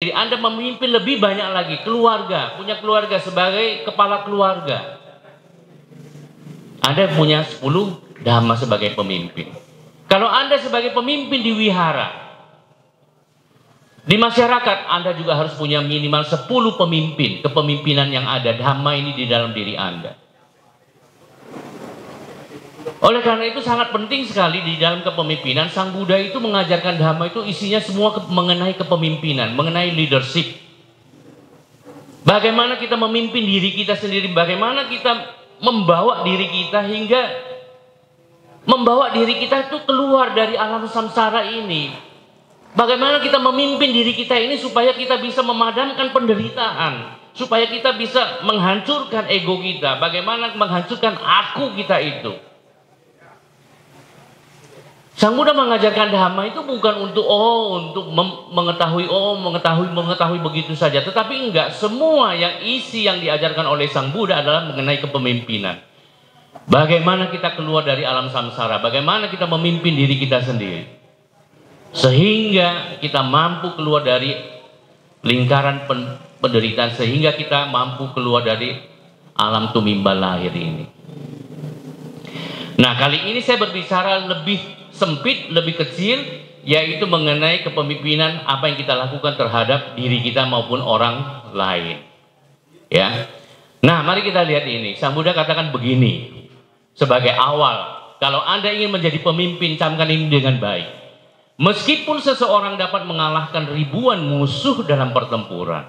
istri, Anda memimpin lebih banyak lagi keluarga, punya keluarga sebagai kepala keluarga. Anda punya 10 dhamma sebagai pemimpin. Kalau Anda sebagai pemimpin di wihara, di masyarakat, Anda juga harus punya minimal 10 pemimpin, kepemimpinan yang ada dhamma ini di dalam diri Anda. Oleh karena itu sangat penting sekali di dalam kepemimpinan. Sang Buddha itu mengajarkan dhamma itu isinya semua mengenai kepemimpinan, mengenai leadership. Bagaimana kita memimpin diri kita sendiri, bagaimana kita membawa diri kita hingga membawa diri kita itu keluar dari alam samsara ini. Bagaimana kita memimpin diri kita ini supaya kita bisa memadamkan penderitaan, supaya kita bisa menghancurkan ego kita, bagaimana menghancurkan aku kita itu. Sang Buddha mengajarkan dhamma itu bukan untuk mengetahui begitu saja, tetapi enggak, semua yang isi yang diajarkan oleh Sang Buddha adalah mengenai kepemimpinan. Bagaimana kita keluar dari alam samsara, bagaimana kita memimpin diri kita sendiri sehingga kita mampu keluar dari lingkaran penderitaan, sehingga kita mampu keluar dari alam tumimbal lahir ini. Nah, kali ini saya berbicara lebih sempit, lebih kecil, yaitu mengenai kepemimpinan, apa yang kita lakukan terhadap diri kita maupun orang lain. Ya. Nah, mari kita lihat ini. Sang Buddha katakan begini sebagai awal, kalau Anda ingin menjadi pemimpin, camkan ini dengan baik. Meskipun seseorang dapat mengalahkan ribuan musuh dalam pertempuran,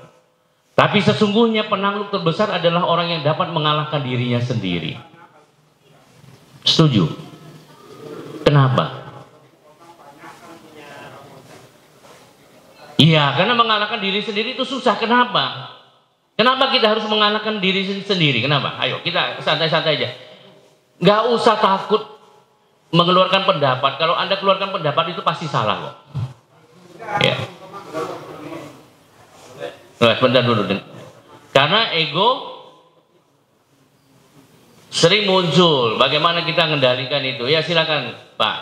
tapi sesungguhnya penakluk terbesar adalah orang yang dapat mengalahkan dirinya sendiri. Setuju? Kenapa? Iya, karena mengalahkan diri sendiri itu susah. Kenapa? Kenapa kita harus mengalahkan diri sendiri? Kenapa? Ayo kita santai-santai aja. Nggak usah takut mengeluarkan pendapat. Kalau Anda keluarkan pendapat itu pasti salah kok. Ya. Bentar dulu. Karena ego sering muncul. Bagaimana kita mengendalikan itu? Ya silakan Pak.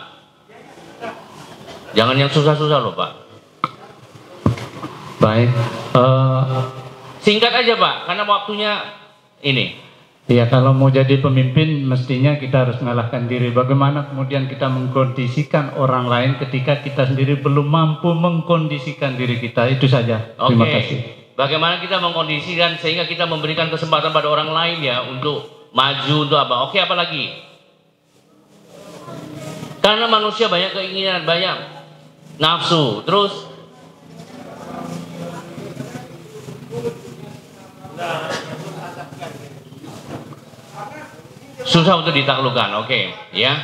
Jangan yang susah-susah loh Pak. Baik, singkat aja Pak, karena waktunya ini. Ya, kalau mau jadi pemimpin mestinya kita harus mengalahkan diri. Bagaimana kemudian kita mengkondisikan orang lain ketika kita sendiri belum mampu mengkondisikan diri kita, itu saja. Terima kasih. Bagaimana kita mengkondisikan sehingga kita memberikan kesempatan pada orang lain ya untuk maju, untuk apa? Oke, apa lagi? Karena manusia banyak keinginan, banyak nafsu, terus susah untuk ditaklukkan. Oke, ya.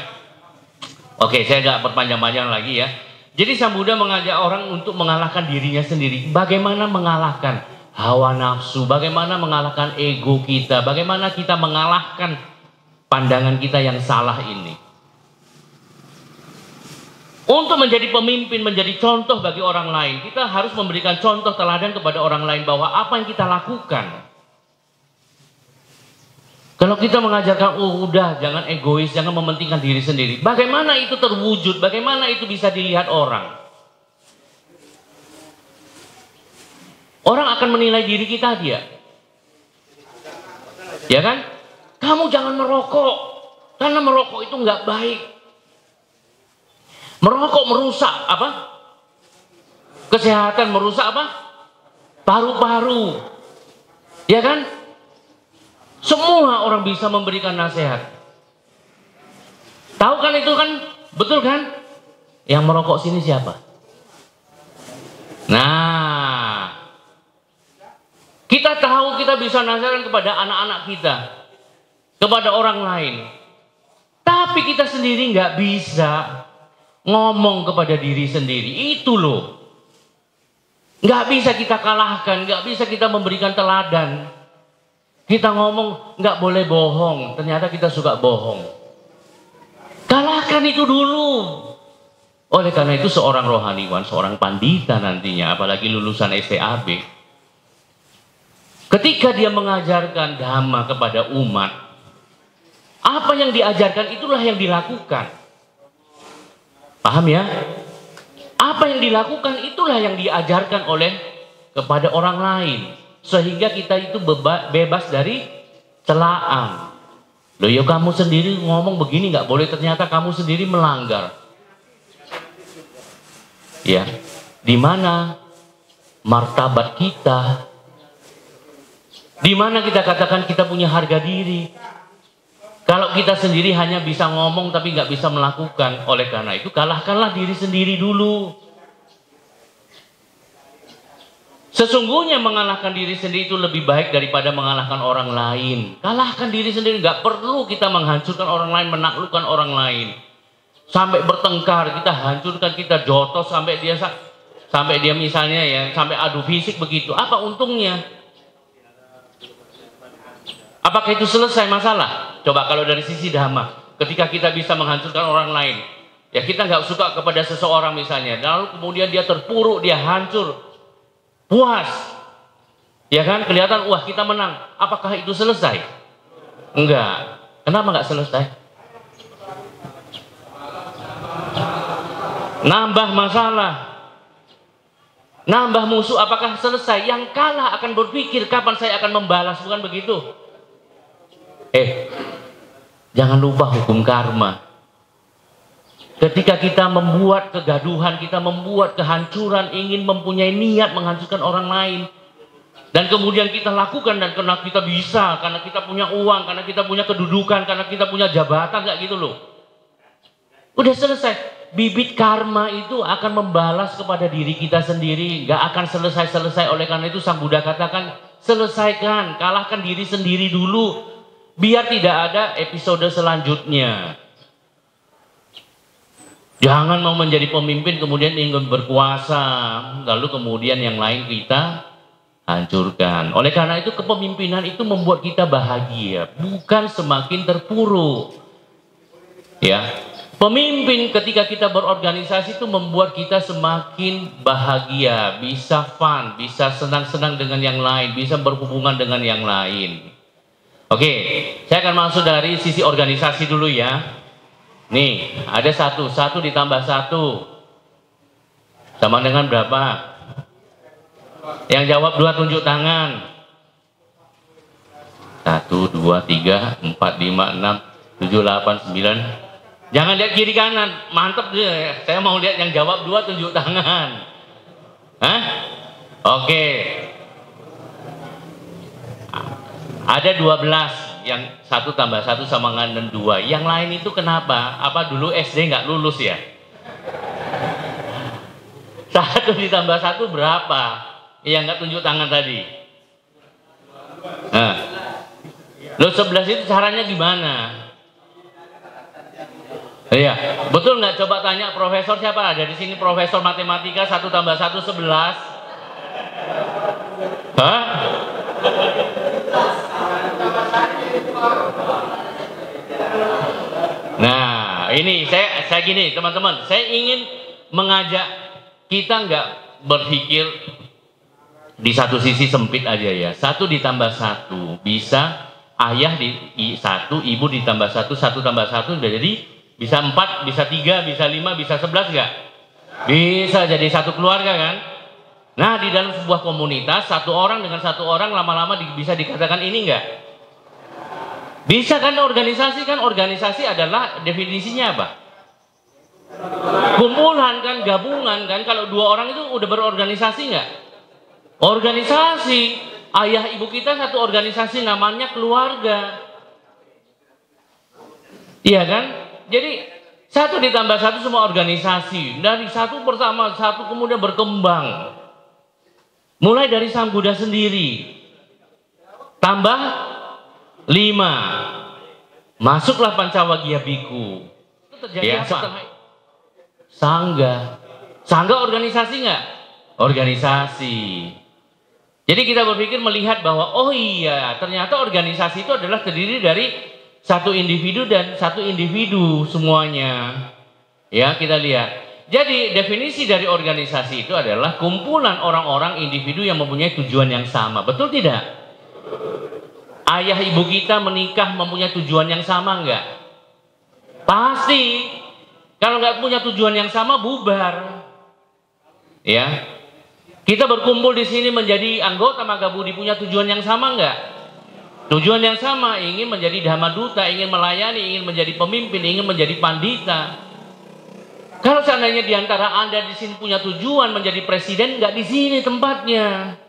Oke, saya nggak berpanjang-panjang lagi ya. Jadi Sang Buddha mengajak orang untuk mengalahkan dirinya sendiri. Bagaimana mengalahkan hawa nafsu, bagaimana mengalahkan ego kita, bagaimana kita mengalahkan pandangan kita yang salah ini. Untuk menjadi pemimpin, menjadi contoh bagi orang lain, kita harus memberikan contoh teladan kepada orang lain bahwa apa yang kita lakukan. Kalau kita mengajarkan, oh udah jangan egois, jangan mementingkan diri sendiri. Bagaimana itu terwujud? Bagaimana itu bisa dilihat orang? Orang akan menilai diri kita dia. Ya kan? Kamu jangan merokok. Karena merokok itu nggak baik. Merokok merusak apa? Kesehatan, merusak apa? Paru-paru. Ya kan? Semua orang bisa memberikan nasihat. Tahu kan itu kan? Betul kan? Yang merokok sini siapa? Nah, kita tahu kita bisa nasihatkan kepada anak-anak kita, kepada orang lain. Tapi kita sendiri nggak bisa ngomong kepada diri sendiri. Itu loh. Nggak bisa kita kalahkan, nggak bisa kita memberikan teladan. Kita ngomong nggak boleh bohong, ternyata kita suka bohong. Kalahkan itu dulu. Oleh karena itu seorang rohaniwan, seorang pandita nantinya, apalagi lulusan STAB, ketika dia mengajarkan dhamma kepada umat, apa yang diajarkan itulah yang dilakukan. Paham ya? Apa yang dilakukan itulah yang diajarkan oleh kepada orang lain. Sehingga kita itu bebas dari celaan. Loh ya kamu sendiri ngomong begini nggak boleh, ternyata kamu sendiri melanggar. Ya, di mana martabat kita? Di mana kita katakan kita punya harga diri? Kalau kita sendiri hanya bisa ngomong tapi nggak bisa melakukan, oleh karena itu kalahkanlah diri sendiri dulu. Sesungguhnya mengalahkan diri sendiri itu lebih baik daripada mengalahkan orang lain. Kalahkan diri sendiri, nggak perlu kita menghancurkan orang lain, menaklukkan orang lain. Sampai bertengkar, kita hancurkan, kita jotos sampai dia misalnya ya, sampai adu fisik begitu. Apa untungnya? Apakah itu selesai masalah? Coba kalau dari sisi dhamma, ketika kita bisa menghancurkan orang lain, ya kita nggak suka kepada seseorang misalnya, lalu kemudian dia terpuruk, dia hancur. Puas, ya kan? Kelihatan, wah kita menang. Apakah itu selesai? Enggak. Kenapa enggak selesai? Nambah masalah, nambah musuh. Apakah selesai? Yang kalah akan berpikir kapan saya akan membalas, bukan begitu? Jangan lupa hukum karma. Ketika kita membuat kegaduhan, kita membuat kehancuran, ingin mempunyai niat menghancurkan orang lain, dan kemudian kita lakukan, dan karena kita bisa, karena kita punya uang, karena kita punya kedudukan, karena kita punya jabatan, kayak gitu loh. Udah selesai. Bibit karma itu akan membalas kepada diri kita sendiri, gak akan selesai-selesai. Oleh karena itu Sang Buddha katakan, selesaikan, kalahkan diri sendiri dulu, biar tidak ada episode selanjutnya. Jangan mau menjadi pemimpin kemudian ingin berkuasa, lalu kemudian yang lain kita hancurkan. Oleh karena itu kepemimpinan itu membuat kita bahagia, bukan semakin terpuruk. Ya, pemimpin ketika kita berorganisasi itu membuat kita semakin bahagia, bisa fun, bisa senang-senang dengan yang lain, bisa berhubungan dengan yang lain. Oke, saya akan masuk dari sisi organisasi dulu ya. Nih, ada satu ditambah satu sama dengan berapa? Yang jawab 2 tunjuk tangan. 1, 2, 3, 4, 5, 6, 7, 8, 9. Jangan lihat kiri kanan, mantep deh. Saya mau lihat yang jawab 2 tunjuk tangan. Hah? Oke. Ada 12. Yang 1 tambah 1 sama dengan 2. Yang lain itu kenapa? Apa dulu SD nggak lulus ya? 1 ditambah 1 berapa? Yang nggak tunjuk tangan tadi. Nah, lo 11 itu caranya gimana? Iya, betul nggak? Coba tanya profesor siapa ada di sini, profesor matematika. 1 tambah 1 11. Hah? Nah, ini saya gini teman-teman, saya ingin mengajak kita nggak berpikir di satu sisi sempit aja ya. 1 ditambah 1 bisa ayah di 1, ibu ditambah 1, 1 tambah 1 udah jadi bisa 4, bisa 3, bisa 5, bisa 11 nggak? Bisa jadi satu keluarga kan? Nah, di dalam sebuah komunitas, 1 orang dengan 1 orang lama-lama bisa dikatakan ini enggak? Bisa kan? Organisasi adalah definisinya apa? Kumpulan kan, gabungan kan. Kalau 2 orang itu udah berorganisasi enggak? Organisasi. Ayah ibu kita satu organisasi namanya keluarga. Iya kan? Jadi 1 ditambah 1 semua organisasi. Dari 1 pertama, 1 kemudian berkembang. Mulai dari Sang Buddha sendiri, tambah 5, masuklah Pancawagya Bhikkhu. Itu terjadi ya, apa? Sangga organisasi nggak? Organisasi. Jadi kita berpikir melihat bahwa oh iya, ternyata organisasi itu adalah terdiri dari 1 individu dan 1 individu semuanya. Ya, kita lihat. Jadi definisi dari organisasi itu adalah kumpulan orang-orang individu yang mempunyai tujuan yang sama. Betul tidak? Ayah ibu kita menikah mempunyai tujuan yang sama enggak? Pasti. Kalau nggak punya tujuan yang sama bubar. Ya. Kita berkumpul di sini menjadi anggota Magabudi punya tujuan yang sama enggak? Tujuan yang sama, ingin menjadi Dhamma Duta, ingin melayani, ingin menjadi pemimpin, ingin menjadi pandita. Kalau seandainya di antara Anda di sini punya tujuan menjadi presiden, enggak di sini tempatnya.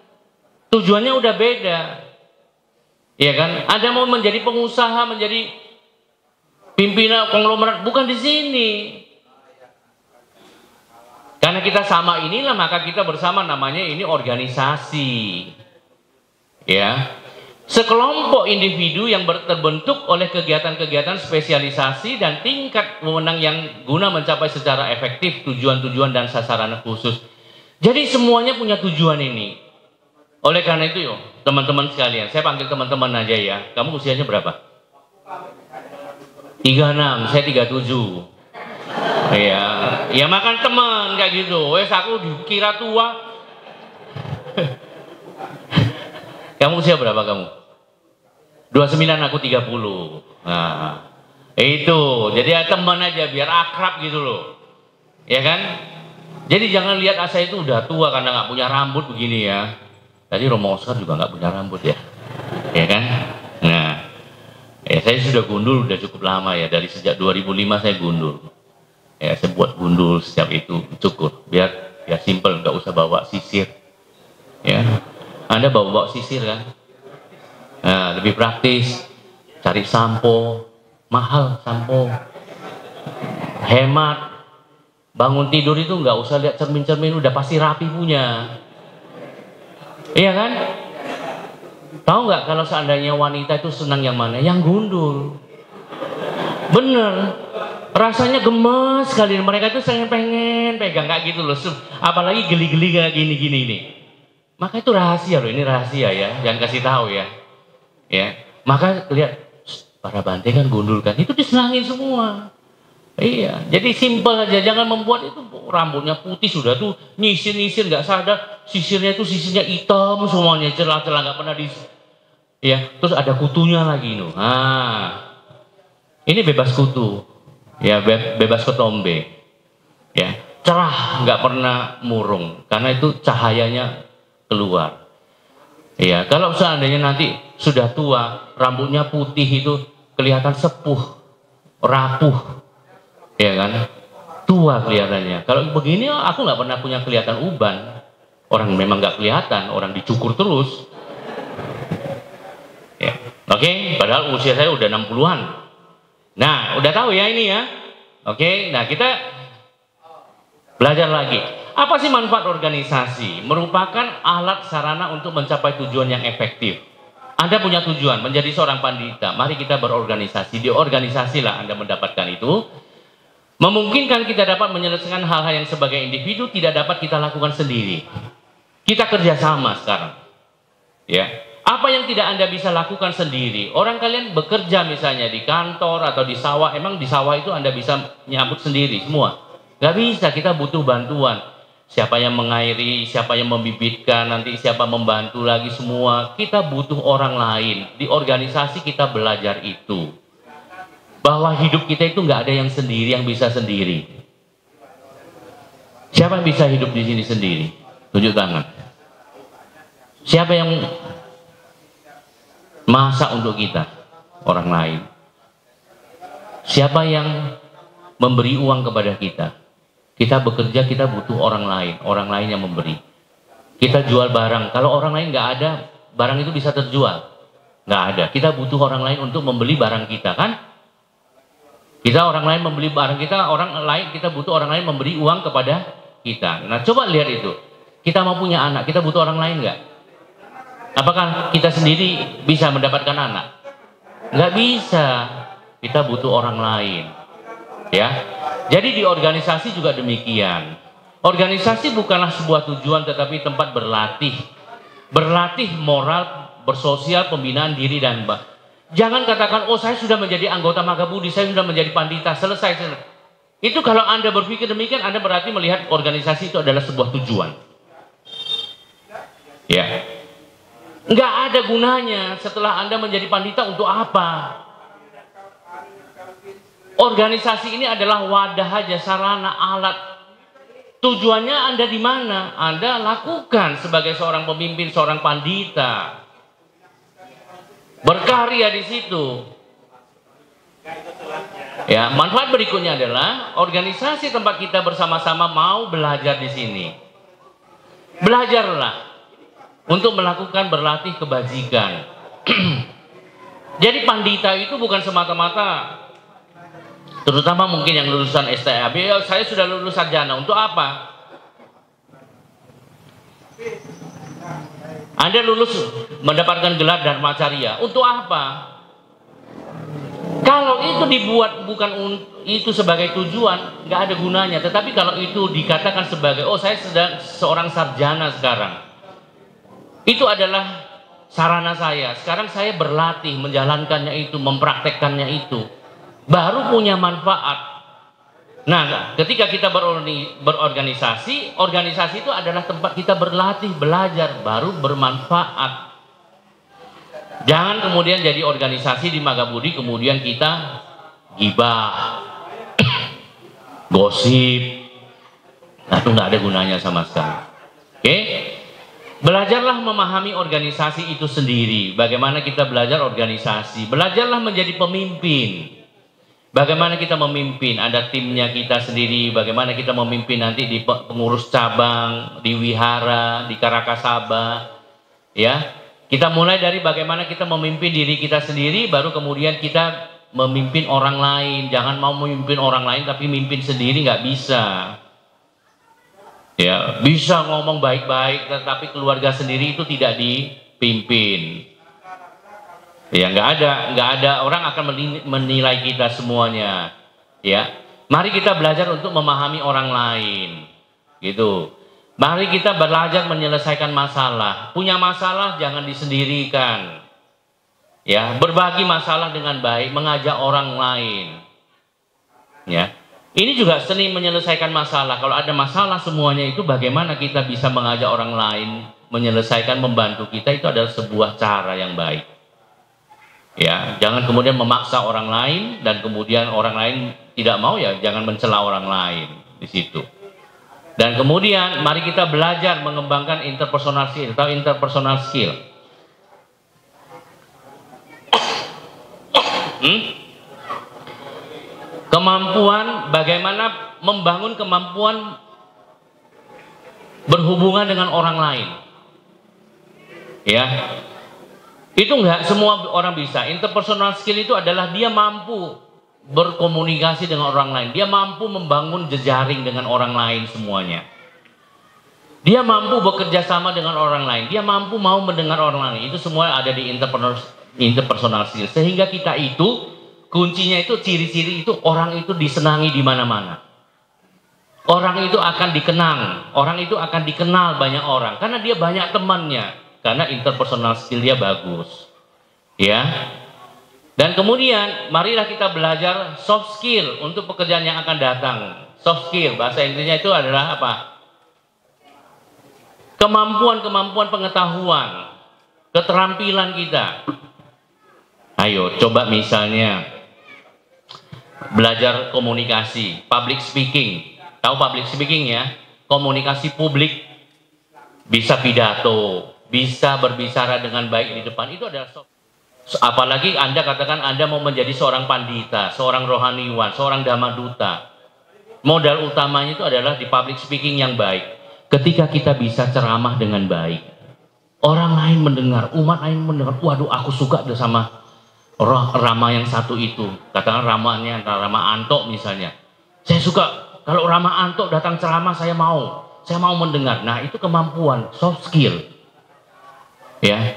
Tujuannya udah beda. Iya kan? Anda mau menjadi pengusaha, menjadi pimpinan konglomerat, bukan di sini. Karena kita sama inilah, maka kita bersama, namanya ini organisasi. Ya. Sekelompok individu yang terbentuk oleh kegiatan-kegiatan spesialisasi dan tingkat wewenang yang guna mencapai secara efektif tujuan-tujuan dan sasaran khusus. Jadi semuanya punya tujuan ini. Oleh karena itu, teman-teman sekalian, saya panggil teman-teman aja ya. Kamu usianya berapa? 36, saya 37. Ya makan teman kayak gitu. Wes aku dikira tua. Kamu usia berapa kamu? 29, aku 30. Nah, itu. Jadi ya teman aja biar akrab gitu loh. Ya kan? Jadi jangan lihat saya itu udah tua karena nggak punya rambut begini ya. Tadi Romo Oscar juga nggak punya rambut ya. Ya kan? Nah, ya saya sudah gundul udah cukup lama ya. Dari sejak 2005 saya gundul. Ya, saya buat gundul setiap itu cukur biar simple, nggak usah bawa sisir. Ya, Anda bawa sisir kan? Nah, lebih praktis. Cari sampo, mahal sampo, hemat. Bangun tidur itu nggak usah lihat cermin-cermin, udah pasti rapi punya. Iya kan? Tahu nggak kalau seandainya wanita itu senang yang mana? Yang gundul. Bener. Rasanya gemes sekali, mereka itu pengen pegang kayak gitu loh, apalagi geli-geli kayak gini-gini ini. Maka itu rahasia loh, ini rahasia ya, jangan kasih tahu ya. Ya, maka lihat para Bante kan gundul kan, itu disenangin semua. Iya, jadi simpel aja, jangan membuat itu rambutnya putih sudah tuh nyisir nggak sadar, sisirnya hitam semuanya, celah-celah nggak pernah ya, terus ada kutunya lagi loh. Nah, ini bebas kutu. Ya, bebas ketombe. Ya, cerah, nggak pernah murung karena itu cahayanya keluar. Ya, kalau seandainya nanti sudah tua, rambutnya putih itu kelihatan sepuh, rapuh. Ya kan? Tua kelihatannya. Kalau begini aku nggak pernah punya kelihatan uban. Orang memang nggak kelihatan, orang dicukur terus. Ya. Oke, padahal usia saya udah 60-an. Nah, udah tahu ya ini ya. Oke, nah kita belajar lagi. Apa sih manfaat organisasi? Merupakan alat sarana untuk mencapai tujuan yang efektif. Anda punya tujuan menjadi seorang pandita. Mari kita berorganisasi. Di organisasi lah Anda mendapatkan itu. Memungkinkan kita dapat menyelesaikan hal-hal yang sebagai individu tidak dapat kita lakukan sendiri. Kita kerjasama sekarang. Ya. Apa yang tidak Anda bisa lakukan sendiri? Orang kalian bekerja misalnya di kantor atau di sawah, emang di sawah itu Anda bisa nyabut sendiri semua? Gak bisa, kita butuh bantuan. Siapa yang mengairi, siapa yang membibitkan, nanti siapa membantu lagi semua. Kita butuh orang lain. Di organisasi kita belajar itu. Bahwa hidup kita itu nggak ada yang sendiri, yang bisa sendiri. Siapa yang bisa hidup di sini sendiri? Tunjuk tangan. Siapa yang masak untuk kita? Orang lain. Siapa yang memberi uang kepada kita? Kita bekerja, kita butuh orang lain yang memberi. Kita jual barang, kalau orang lain nggak ada, barang itu bisa terjual. Nggak ada, kita butuh orang lain untuk membeli barang kita kan? Kita orang lain membeli barang kita butuh orang lain memberi uang kepada kita. Nah coba lihat itu, kita mau punya anak, kita butuh orang lain nggak? Apakah kita sendiri bisa mendapatkan anak? Nggak bisa, kita butuh orang lain. Ya, jadi di organisasi juga demikian. Organisasi bukanlah sebuah tujuan, tetapi tempat berlatih moral, bersosial, pembinaan diri dan jangan katakan, oh saya sudah menjadi anggota Magabudi, saya sudah menjadi pandita, selesai. Itu kalau Anda berpikir demikian, Anda berarti melihat organisasi itu adalah sebuah tujuan. Ya, nggak ada gunanya setelah Anda menjadi pandita untuk apa? Organisasi ini adalah wadah aja, sarana, alat. tujuannya Anda di mana? Anda lakukan sebagai seorang pemimpin, seorang pandita. Berkarya di situ. Ya, manfaat berikutnya adalah organisasi tempat kita bersama-sama mau belajar di sini. Belajarlah untuk melakukan berlatih kebajikan. Jadi pandita itu bukan semata-mata, terutama mungkin yang lulusan STAB, saya sudah lulus sarjana, untuk apa? Anda lulus mendapatkan gelar Dharmacarya, untuk apa? Kalau itu dibuat bukan itu sebagai tujuan, nggak ada gunanya. Tetapi kalau itu dikatakan sebagai, oh saya sedang seorang sarjana sekarang, itu adalah sarana saya. Sekarang saya berlatih menjalankannya itu, mempraktekkannya itu, baru punya manfaat. Nah, ketika kita berorganisasi, organisasi itu adalah tempat kita berlatih, belajar, baru bermanfaat. Jangan kemudian jadi organisasi di Magabudi kemudian kita gibah, gosip, nah itu nggak ada gunanya sama sekali. Oke? Belajarlah memahami organisasi itu sendiri. Bagaimana kita belajar organisasi? Belajarlah menjadi pemimpin. Bagaimana kita memimpin? Ada timnya kita sendiri. Bagaimana kita memimpin nanti di pengurus cabang, di wihara, di Karakasaba, ya. Kita mulai dari bagaimana kita memimpin diri kita sendiri, baru kemudian kita memimpin orang lain. Jangan mau memimpin orang lain tapi mimpin sendiri, nggak bisa. Ya, bisa ngomong baik-baik, tetapi keluarga sendiri itu tidak dipimpin. Ya, nggak ada orang akan menilai kita semuanya. Ya, mari kita belajar untuk memahami orang lain, gitu. Mari kita belajar menyelesaikan masalah. Punya masalah jangan disendirikan. Ya, berbagi masalah dengan baik, mengajak orang lain. Ya. Ini juga seni menyelesaikan masalah. Kalau ada masalah semuanya itu bagaimana kita bisa mengajak orang lain menyelesaikan, membantu kita, itu adalah sebuah cara yang baik. Ya, jangan kemudian memaksa orang lain dan kemudian orang lain tidak mau, ya jangan mencela orang lain di situ. Dan kemudian mari kita belajar mengembangkan interpersonal skill atau interpersonal skill. Kemampuan bagaimana membangun kemampuan berhubungan dengan orang lain. Ya. Itu enggak semua orang bisa. Interpersonal skill itu adalah dia mampu berkomunikasi dengan orang lain. Dia mampu membangun jejaring dengan orang lain semuanya. Dia mampu bekerja sama dengan orang lain. Dia mampu mau mendengar orang lain. Itu semua ada di interpersonal skill. Sehingga kita itu, kuncinya itu, ciri-ciri itu, orang itu disenangi di mana-mana. Orang itu akan dikenang. Orang itu akan dikenal banyak orang. Karena dia banyak temannya. Karena interpersonal skill dia bagus. Ya. Dan kemudian marilah kita belajar soft skill untuk pekerjaan yang akan datang. Soft skill, bahasa Inggrisnya itu adalah apa? Kemampuan-kemampuan pengetahuan, keterampilan kita. Ayo coba misalnya belajar komunikasi, public speaking. Tahu public speaking ya? Komunikasi publik, bisa pidato, bisa berbicara dengan baik di depan, itu adalah soft. Apalagi Anda katakan Anda mau menjadi seorang pandita, seorang rohaniwan, seorang dhammaduta. Modal utamanya itu adalah di public speaking yang baik. Ketika kita bisa ceramah dengan baik, orang lain mendengar, umat lain mendengar, waduh aku suka sama Rama yang satu itu. Katakan Ramanya Rama Anto misalnya. Saya suka kalau Rama Anto datang ceramah, saya mau mendengar. Nah, itu kemampuan soft skill. Ya.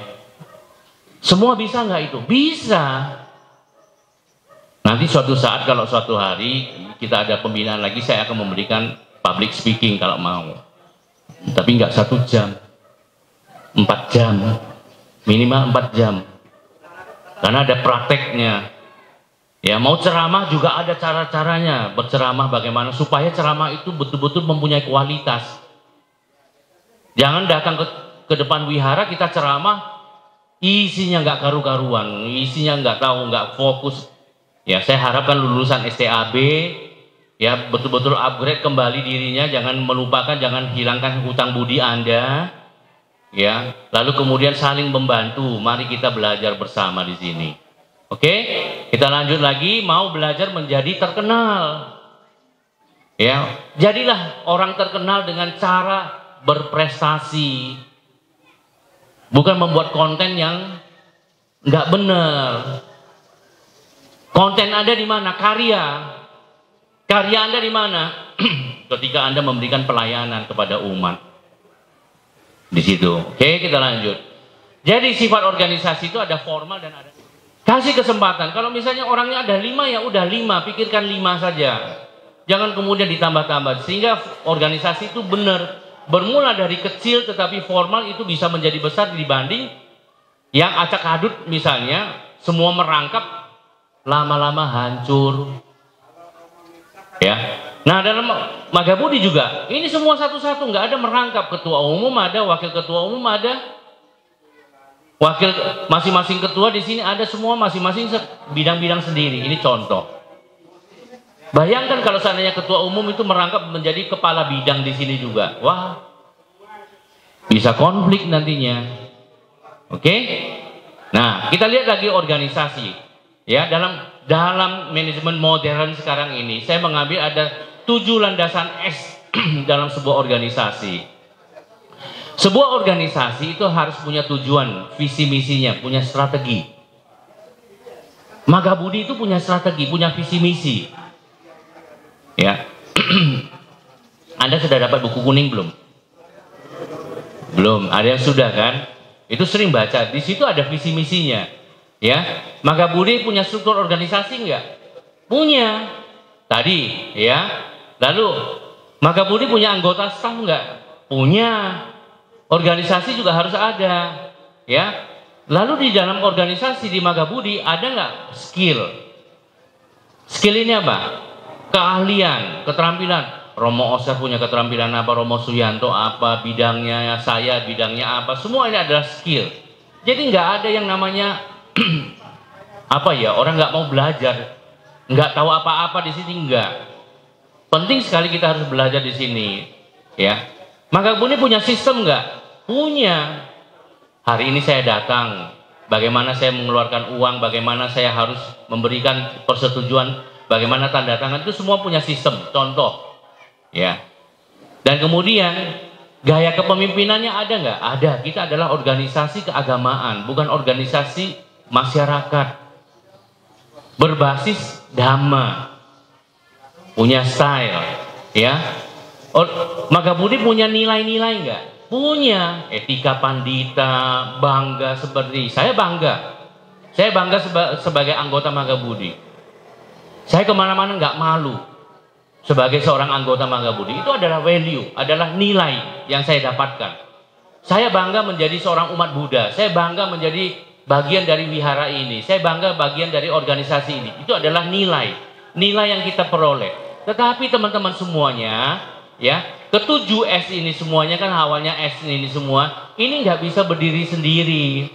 Semua bisa nggak itu? Bisa. Nanti suatu saat kalau suatu hari kita ada pembinaan lagi, saya akan memberikan public speaking kalau mau. Tapi nggak 1 jam, 4 jam, minimal 4 jam. Karena ada prakteknya. Ya, mau ceramah juga ada cara-caranya. Berceramah bagaimana supaya ceramah itu betul-betul mempunyai kualitas. Jangan datang ke depan wihara kita ceramah, isinya nggak karu-karuan, isinya nggak tahu, nggak fokus. Ya, saya harapkan lulusan STAB Ya, betul-betul upgrade kembali dirinya, jangan melupakan, jangan hilangkan hutang budi Anda. Ya, lalu kemudian saling membantu. Mari kita belajar bersama di sini. Oke, kita lanjut lagi, mau belajar menjadi terkenal. Ya, jadilah orang terkenal dengan cara berprestasi. Bukan membuat konten yang nggak benar. Konten Anda di mana? Karya. Karya Anda di mana? Ketika Anda memberikan pelayanan kepada umat. Di situ. Oke, kita lanjut. Jadi sifat organisasi itu ada formal dan ada. Kasih kesempatan. Kalau misalnya orangnya ada 5, ya udah 5. Pikirkan 5 saja. Jangan kemudian ditambah-tambah. Sehingga organisasi itu benar. Bermula dari kecil tetapi formal itu bisa menjadi besar dibanding yang acak adut misalnya. Semua merangkap. Lama-lama hancur. Ya. Nah, dalam Magabudi juga, ini semua satu-satu, nggak ada merangkap. Ketua umum ada, wakil ketua umum ada, wakil masing-masing ketua di sini ada, semua masing-masing bidang-bidang sendiri. Ini contoh. Bayangkan kalau seandainya ketua umum itu merangkap menjadi kepala bidang di sini juga, wah, bisa konflik nantinya. Oke? Nah, kita lihat lagi organisasi. Ya, dalam manajemen modern sekarang ini, saya mengambil ada 7 landasan S dalam sebuah organisasi. Sebuah organisasi itu harus punya tujuan, visi misinya, punya strategi. Magabudi itu punya strategi, punya visi misi. Ya. Anda sudah dapat buku kuning belum? Belum, ada yang sudah kan? Itu sering baca, di situ ada visi misinya. Ya, Magabudi punya struktur organisasi enggak? Punya. Tadi, ya. Lalu Magabudi punya anggota staf enggak? Punya. Organisasi juga harus ada, ya. Lalu di dalam organisasi di Magabudi ada enggak skill? Skill ini apa? Keahlian, keterampilan. Romo Oscar punya keterampilan apa? Romo Suyanto apa? Bidangnya saya, bidangnya apa? Semua ini adalah skill. Jadi enggak ada yang namanya apa ya, orang nggak mau belajar, nggak tahu apa-apa di sini, enggak. Penting sekali kita harus belajar di sini, ya. Magabudi punya sistem nggak? Punya. Hari ini saya datang, bagaimana saya mengeluarkan uang, bagaimana saya harus memberikan persetujuan, bagaimana tanda tangan, itu semua punya sistem. Contoh, ya. Dan kemudian gaya kepemimpinannya ada nggak? Ada. Kita adalah organisasi keagamaan, bukan organisasi masyarakat, berbasis dhamma, punya style, ya. Magabudi punya nilai-nilai enggak? Punya. Etika pandita, bangga seperti saya bangga sebagai anggota Magabudi. Saya kemana-mana nggak malu sebagai seorang anggota Magabudi. Itu adalah value, adalah nilai yang saya dapatkan. Saya bangga menjadi seorang umat Buddha. Saya bangga menjadi bagian dari wihara ini, saya bangga bagian dari organisasi ini. Itu adalah nilai yang kita peroleh. Tetapi teman-teman semuanya, ya, ke-7 S ini semuanya kan awalnya S ini semua, ini nggak bisa berdiri sendiri.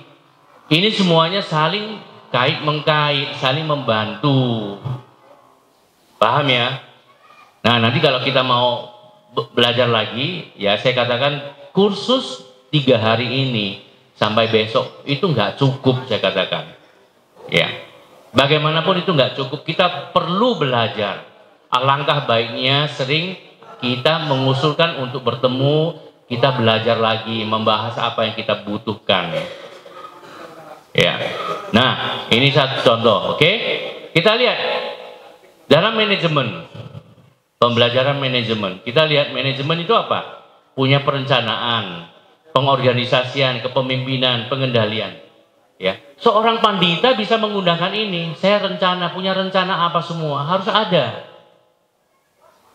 Ini semuanya saling kait-mengkait, saling membantu. Paham ya? Nah, nanti kalau kita mau belajar lagi, ya saya katakan kursus 3 hari ini sampai besok itu nggak cukup, saya katakan, ya. Bagaimanapun itu nggak cukup, kita perlu belajar. Alangkah baiknya sering kita mengusulkan untuk bertemu, kita belajar lagi, membahas apa yang kita butuhkan, ya. Nah, ini satu contoh, oke? Kita lihat dalam manajemen, pembelajaran manajemen. Kita lihat manajemen itu apa? Punya perencanaan, pengorganisasian, kepemimpinan, pengendalian. Ya, seorang pandita bisa menggunakan ini. Saya punya rencana apa semua, harus ada.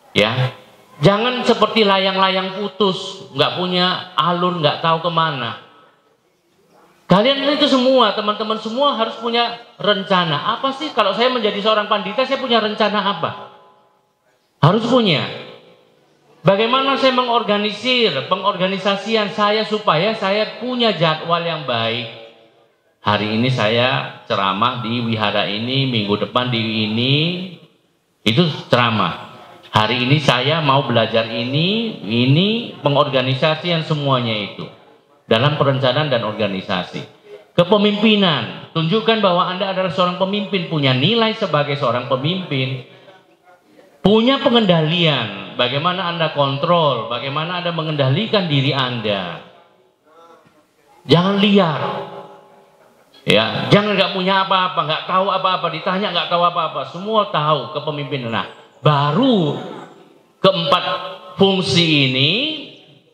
Ya, jangan seperti layang-layang putus, nggak punya alur, nggak tahu kemana. Kalian itu semua, teman-teman semua harus punya rencana. Apa sih kalau saya menjadi seorang pandita, saya punya rencana apa? Harus punya. Bagaimana saya mengorganisir pengorganisasian saya supaya saya punya jadwal yang baik. Hari ini saya ceramah di wihara ini, minggu depan di ini, itu ceramah. Hari ini saya mau belajar ini pengorganisasian semuanya itu. Dalam perencanaan dan organisasi. Kepemimpinan, tunjukkan bahwa Anda adalah seorang pemimpin, punya nilai sebagai seorang pemimpin. Punya pengendalian, bagaimana Anda kontrol, bagaimana Anda mengendalikan diri Anda. Jangan liar. Ya, jangan nggak punya apa-apa, nggak tahu apa-apa, ditanya nggak tahu apa-apa, semua tahu kepemimpinan. Nah, baru keempat fungsi ini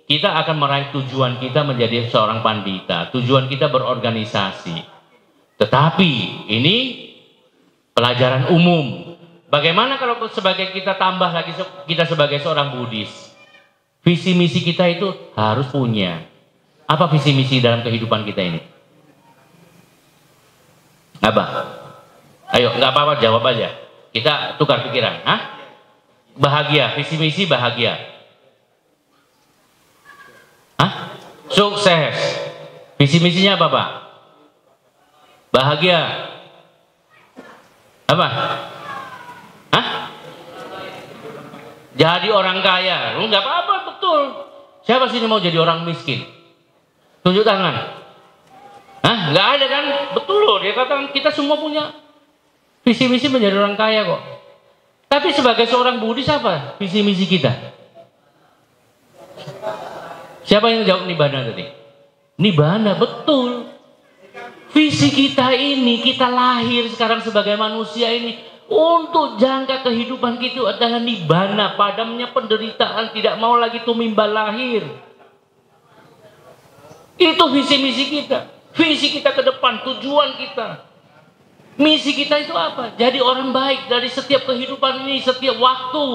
kita akan meraih tujuan kita menjadi seorang pandita, tujuan kita berorganisasi. Tetapi ini pelajaran umum. Bagaimana kalau sebagai kita tambah lagi kita sebagai seorang Buddhis? Visi misi kita itu harus punya. Apa visi misi dalam kehidupan kita ini? Apa? Ayo, nggak apa-apa, jawab aja. Kita tukar pikiran. Hah? Bahagia, visi misi bahagia. Hah? Sukses. Visi misinya apa, Pak? Bahagia. Apa? Hah? Jadi orang kaya. Nggak apa-apa, betul. Siapa sini mau jadi orang miskin? Tunjuk tangan. Hah? Nggak ada kan? Betul loh, dia katakan kita semua punya visi misi menjadi orang kaya kok. Tapi sebagai seorang Buddhis apa visi misi kita? Siapa yang jawab Nibbana tadi? Nibbana, betul. Visi kita ini, kita lahir sekarang sebagai manusia ini untuk jangka kehidupan kita adalah Nibbana, padamnya penderitaan, tidak mau lagi tumimbal lahir. Itu visi misi kita. Visi kita ke depan, tujuan kita. Misi kita itu apa? Jadi orang baik dari setiap kehidupan ini, setiap waktu.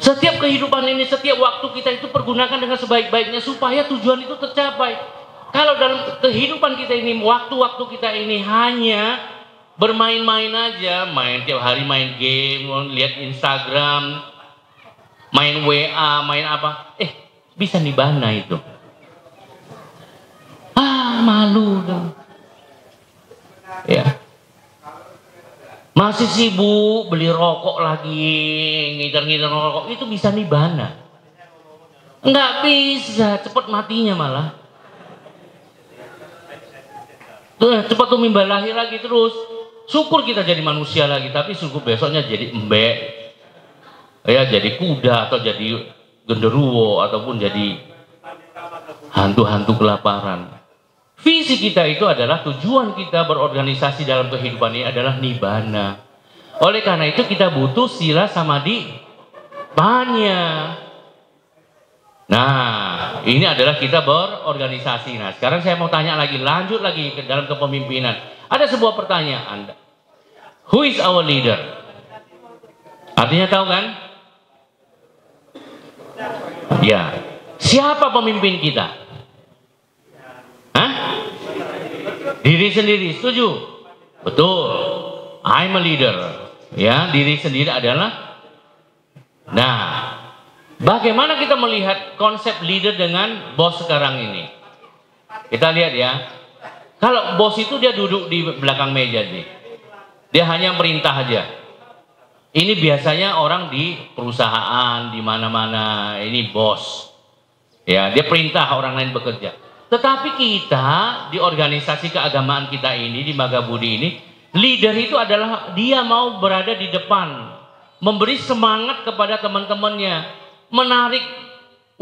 Setiap kehidupan ini, setiap waktu kita itu pergunakan dengan sebaik-baiknya supaya tujuan itu tercapai. Kalau dalam kehidupan kita ini, waktu-waktu kita ini hanya bermain-main aja, main tiap hari, main game, lihat Instagram, main WA, main apa, bisa Nibbana itu. Malu dong. Ya. Masih sibuk beli rokok lagi, ngider-ngider rokok, itu bisa Nibbana. Enggak bisa, cepat matinya malah. Cepat tumimbal lahir lagi terus. Syukur kita jadi manusia lagi, tapi syukur besoknya jadi embek. Ya, jadi kuda atau jadi genderuwo ataupun jadi hantu-hantu kelaparan. Visi kita itu adalah tujuan kita berorganisasi dalam kehidupan ini adalah Nibbana. Oleh karena itu kita butuh sila samadhi panya. Nah, ini adalah kita berorganisasi. Nah, sekarang saya mau tanya lagi, lanjut lagi ke dalam kepemimpinan. Ada sebuah pertanyaan. Who is our leader? Artinya tahu kan? Ya. Siapa pemimpin kita? Diri sendiri, setuju? Betul. I'm a leader. Ya, diri sendiri adalah. Nah, bagaimana kita melihat konsep leader dengan bos sekarang ini? Kita lihat ya. Kalau bos itu dia duduk di belakang meja nih. Dia hanya perintah aja. Ini biasanya orang di perusahaan, di mana-mana, ini bos. Ya, dia perintah orang lain bekerja. Tetapi kita di organisasi keagamaan kita ini, di Magabudi ini, leader itu adalah dia mau berada di depan, memberi semangat kepada teman-temannya, menarik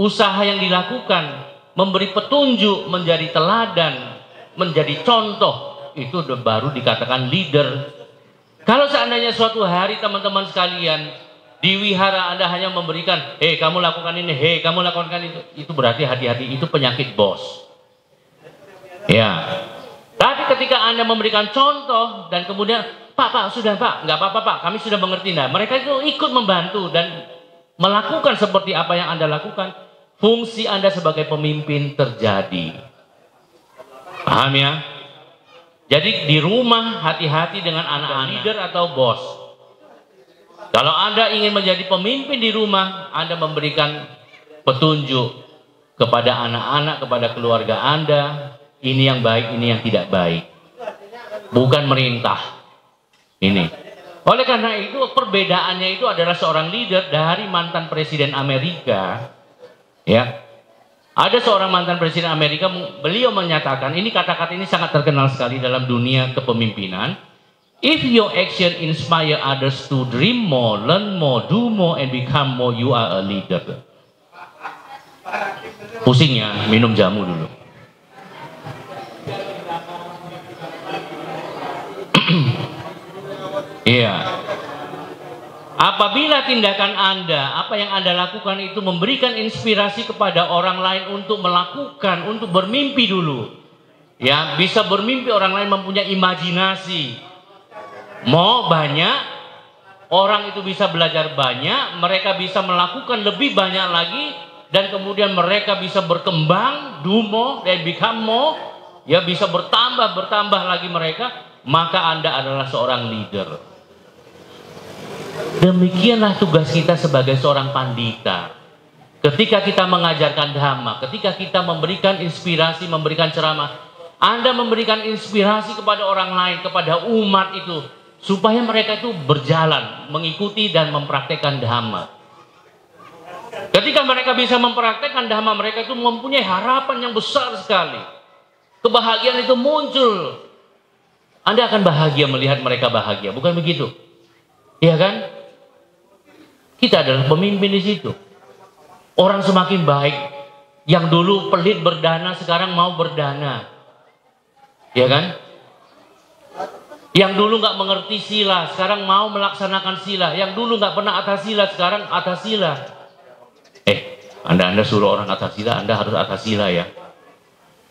usaha yang dilakukan, memberi petunjuk, menjadi teladan, menjadi contoh. Itu baru dikatakan leader. Kalau seandainya suatu hari teman-teman sekalian di wihara Anda hanya memberikan, kamu lakukan ini, kamu lakukan itu berarti hati-hati, itu penyakit bos. Ya, tapi ketika Anda memberikan contoh dan kemudian Pak, sudah Pak, nggak apa-apa Pak, kami sudah mengerti. Nah, mereka itu ikut membantu dan melakukan seperti apa yang Anda lakukan. Fungsi Anda sebagai pemimpin terjadi. Paham ya? Jadi di rumah hati-hati dengan anak-anak, leader atau bos. Kalau Anda ingin menjadi pemimpin di rumah, Anda memberikan petunjuk kepada anak-anak, kepada keluarga Anda. Ini yang baik, ini yang tidak baik. Bukan merintah. Ini. Oleh karena itu perbedaannya itu adalah seorang leader dari mantan presiden Amerika. Ya, ada seorang mantan presiden Amerika, beliau menyatakan, ini kata-kata ini sangat terkenal sekali dalam dunia kepemimpinan. If your action inspire others to dream more, learn more, do more, and become more, you are a leader. Pusing ya, minum jamu dulu. Iya. Apabila tindakan Anda, apa yang Anda lakukan itu memberikan inspirasi kepada orang lain untuk melakukan, untuk bermimpi dulu. Ya, bisa bermimpi, orang lain mempunyai imajinasi. Mau banyak, orang itu bisa belajar banyak, mereka bisa melakukan lebih banyak lagi, dan kemudian mereka bisa berkembang, do more, dan become more, ya bisa bertambah lagi mereka, maka Anda adalah seorang leader. Demikianlah tugas kita sebagai seorang pandita. Ketika kita mengajarkan dhamma, ketika kita memberikan inspirasi, memberikan ceramah, Anda memberikan inspirasi kepada orang lain, kepada umat itu, supaya mereka itu berjalan, mengikuti dan mempraktekkan dhamma. Ketika mereka bisa mempraktekkan dhamma, mereka itu mempunyai harapan yang besar sekali. Kebahagiaan itu muncul. Anda akan bahagia melihat mereka bahagia, bukan begitu? Iya kan? Kita adalah pemimpin di situ. Orang semakin baik. Yang dulu pelit berdana, sekarang mau berdana. Iya kan? Yang dulu nggak mengerti sila, sekarang mau melaksanakan sila. Yang dulu nggak pernah atas sila, sekarang atas sila. Anda suruh orang atas sila, Anda harus atas sila ya.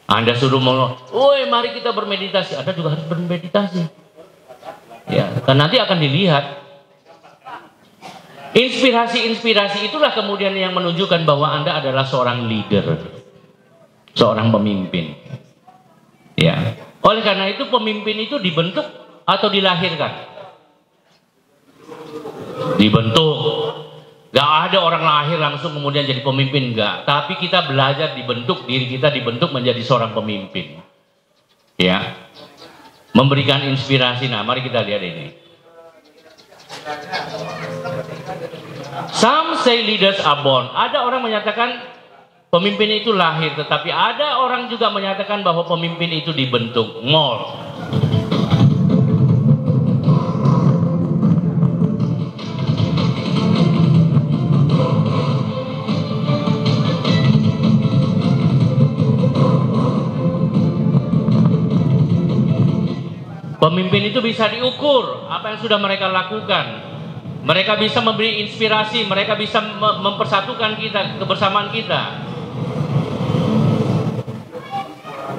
Anda suruh woi mari kita bermeditasi, Anda juga harus bermeditasi. Ya, kan nanti akan dilihat. Inspirasi-inspirasi itulah kemudian yang menunjukkan bahwa Anda adalah seorang leader, seorang pemimpin. Ya. Oleh karena itu pemimpin itu dibentuk atau dilahirkan? Dibentuk. Gak ada orang lahir langsung kemudian jadi pemimpin, enggak. Tapi kita belajar dibentuk, diri kita dibentuk menjadi seorang pemimpin. Ya. Memberikan inspirasi. Nah, mari kita lihat ini. Some say leaders are born. Ada orang menyatakan pemimpin itu lahir, tetapi ada orang juga menyatakan bahwa pemimpin itu dibentuk. More. Pemimpin itu bisa diukur apa yang sudah mereka lakukan. Mereka bisa memberi inspirasi, mereka bisa mempersatukan kita, kebersamaan kita.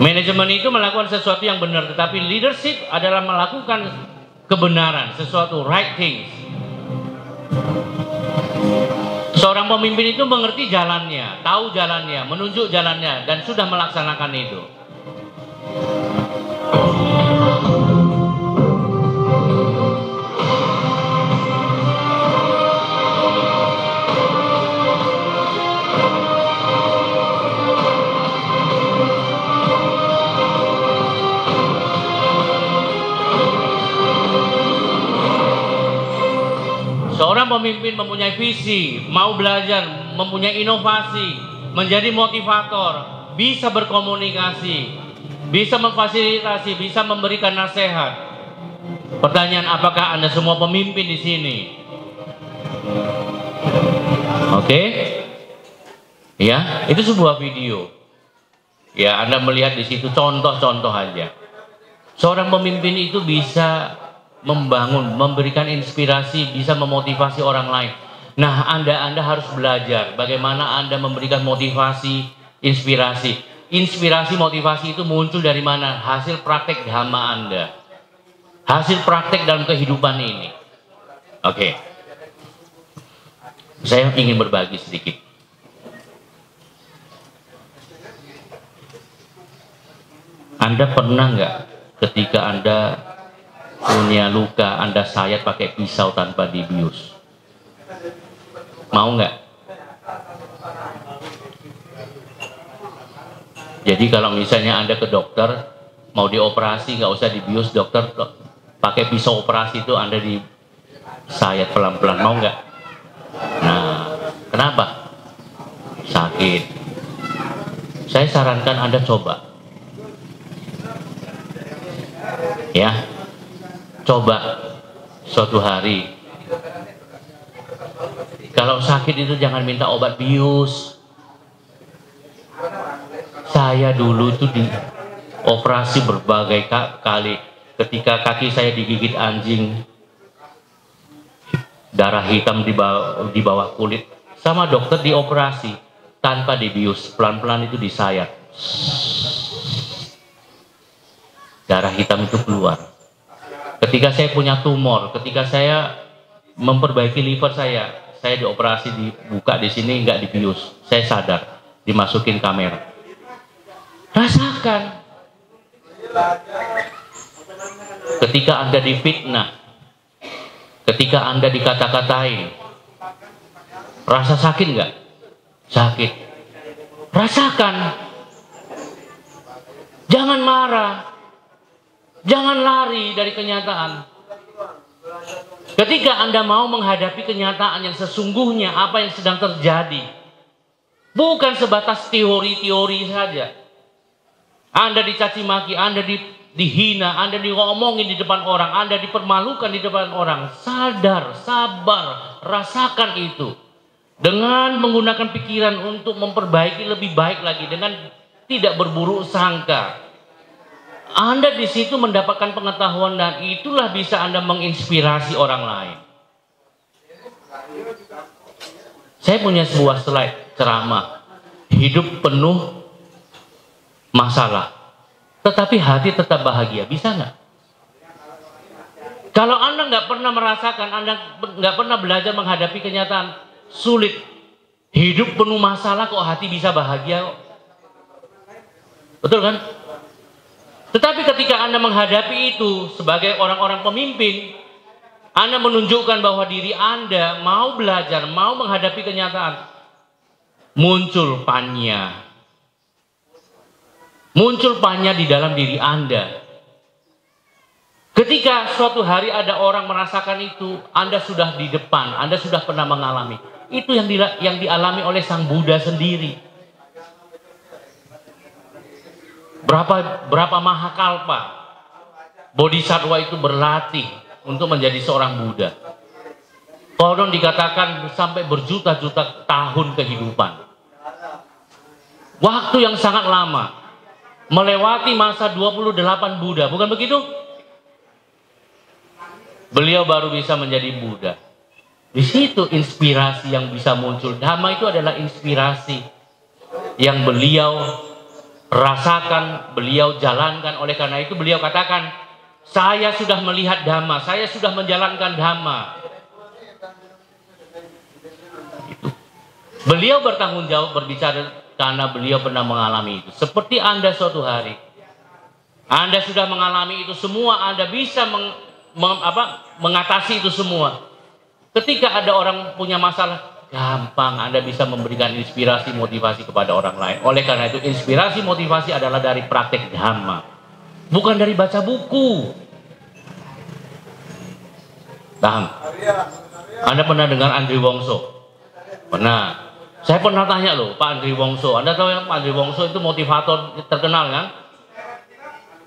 Manajemen itu melakukan sesuatu yang benar, tetapi leadership adalah melakukan kebenaran, sesuatu right things. Seorang pemimpin itu mengerti jalannya, tahu jalannya, menunjuk jalannya, dan sudah melaksanakan itu. Seorang pemimpin mempunyai visi, mau belajar, mempunyai inovasi, menjadi motivator, bisa berkomunikasi, bisa memfasilitasi, bisa memberikan nasihat. Pertanyaan, apakah Anda semua pemimpin di sini? Oke? Ya, itu sebuah video. Ya, Anda melihat di situ contoh-contoh aja. Seorang pemimpin itu bisa membangun, memberikan inspirasi, bisa memotivasi orang lain. Nah, Anda harus belajar bagaimana Anda memberikan motivasi, inspirasi. Inspirasi, motivasi itu muncul dari mana? Hasil praktek dhamma Anda. Hasil praktek dalam kehidupan ini. Oke. Saya ingin berbagi sedikit. Anda pernah nggak ketika Anda punya luka, Anda sayat pakai pisau tanpa dibius? Mau nggak? Jadi kalau misalnya Anda ke dokter, mau dioperasi, nggak usah dibius, dokter pakai pisau operasi itu Anda sayat pelan-pelan, mau nggak? Nah, kenapa? Sakit. Saya sarankan Anda coba. Ya, coba suatu hari. Kalau sakit itu jangan minta obat bius. Saya dulu itu dioperasi berbagai kali. Ketika kaki saya digigit anjing, darah hitam di bawah kulit, sama dokter dioperasi tanpa dibius, pelan-pelan itu disayat, darah hitam itu keluar. Ketika saya punya tumor, ketika saya memperbaiki liver saya dioperasi, dibuka di sini, nggak dibius, saya sadar, dimasukin kamera. Rasakan. Ketika Anda difitnah, ketika Anda dikata-katain, rasa sakit nggak? Sakit. Rasakan. Jangan marah. Jangan lari dari kenyataan. Ketika Anda mau menghadapi kenyataan yang sesungguhnya, apa yang sedang terjadi, bukan sebatas teori-teori saja. Anda dicaci maki, Anda dihina, Anda diomongin di depan orang, Anda dipermalukan di depan orang. Sadar, sabar, rasakan itu. Dengan menggunakan pikiran untuk memperbaiki lebih baik lagi, dengan tidak berburuk sangka. Anda di situ mendapatkan pengetahuan, dan itulah bisa Anda menginspirasi orang lain. Saya punya sebuah slide ceramah, hidup penuh masalah, tetapi hati tetap bahagia. Bisa nggak? Kalau Anda nggak pernah merasakan, Anda nggak pernah belajar menghadapi kenyataan, sulit. Hidup penuh masalah kok hati bisa bahagia kok. Betul kan? Tetapi ketika Anda menghadapi itu sebagai orang-orang pemimpin, Anda menunjukkan bahwa diri Anda mau belajar, mau menghadapi kenyataan, muncul panya. Muncul panya di dalam diri Anda. Ketika suatu hari ada orang merasakan itu, Anda sudah di depan, Anda sudah pernah mengalami. Itu yang dialami oleh Sang Buddha sendiri. Berapa mahakalpa bodhisattva itu berlatih untuk menjadi seorang Buddha. Konon dikatakan sampai berjuta-juta tahun kehidupan. Waktu yang sangat lama. Melewati masa 28 Buddha, bukan begitu? Beliau baru bisa menjadi Buddha. Di situ inspirasi yang bisa muncul. Dhamma itu adalah inspirasi yang beliau rasakan, beliau jalankan. Oleh karena itu beliau katakan, saya sudah melihat Dhamma, saya sudah menjalankan Dhamma. Itu. Beliau bertanggung jawab berbicara karena beliau pernah mengalami itu. Seperti Anda suatu hari, Anda sudah mengalami itu semua, Anda bisa mengatasi itu semua. Ketika ada orang punya masalah, gampang Anda bisa memberikan inspirasi, motivasi kepada orang lain. Oleh karena itu, inspirasi, motivasi adalah dari praktek Dhamma, bukan dari baca buku. Paham? Anda pernah dengar Andri Wongso? Pernah. Saya pernah tanya loh, Pak Andri Wongso. Anda tahu yang Pak Andri Wongso itu motivator terkenal kan?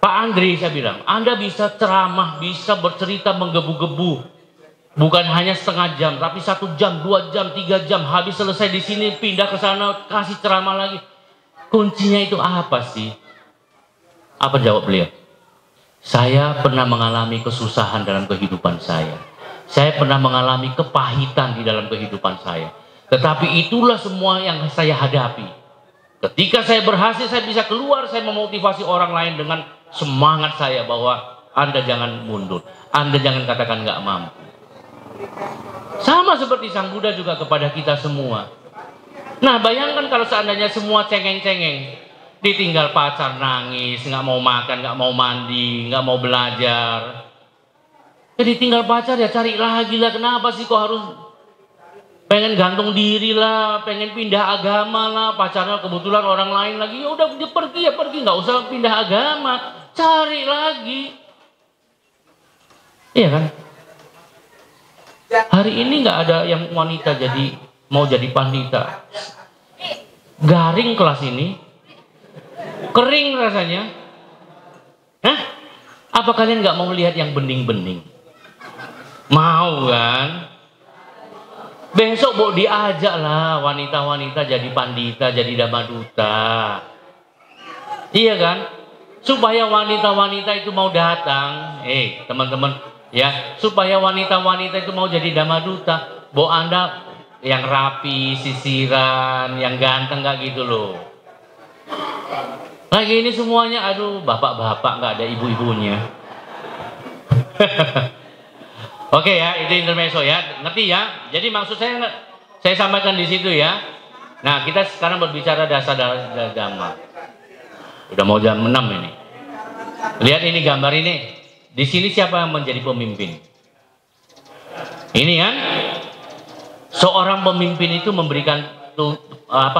Pak Andri, saya bilang, Anda bisa ceramah, bisa bercerita menggebu-gebu. Bukan hanya setengah jam, tapi 1 jam, 2 jam, 3 jam. Habis selesai di sini, pindah ke sana, kasih ceramah lagi. Kuncinya itu apa sih? Apa jawab beliau? Saya pernah mengalami kesusahan dalam kehidupan saya. Saya pernah mengalami kepahitan di dalam kehidupan saya. Tetapi itulah semua yang saya hadapi. Ketika saya berhasil, saya bisa keluar, saya memotivasi orang lain dengan semangat saya bahwa Anda jangan mundur, Anda jangan katakan nggak mampu. Sama seperti Sang Buddha juga kepada kita semua. Nah, bayangkan kalau seandainya semua cengeng-cengeng, ditinggal pacar nangis, nggak mau makan, nggak mau mandi, nggak mau belajar. Jadi tinggal pacar ya cari lagi lah, kenapa sih kok harus pengen gantung diri lah, pengen pindah agama lah, pacarnya kebetulan orang lain lagi, ya udah dia pergi, nggak usah pindah agama, cari lagi, iya kan? Hari ini nggak ada yang wanita mau jadi pandita. Garing kelas ini, kering rasanya. Hah? Apa kalian nggak mau lihat yang bening-bening? Mau kan? Besok mau diajak lah wanita-wanita jadi pandita, jadi damaduta. Iya kan? Supaya wanita-wanita itu mau datang. Teman-teman, ya, supaya wanita-wanita itu mau jadi damaduta. Anda yang rapi, sisiran, yang ganteng gak gitu loh. Lagi ini semuanya, aduh, bapak-bapak nggak ada ibu-ibunya. Oke ya, itu intermezzo ya, ngerti ya? Jadi maksud saya sampaikan di situ ya. Nah, kita sekarang berbicara dasar agama. Udah mau jam 6 ini. Lihat ini gambar ini. Di sini siapa yang menjadi pemimpin? Ini kan? Seorang pemimpin itu memberikan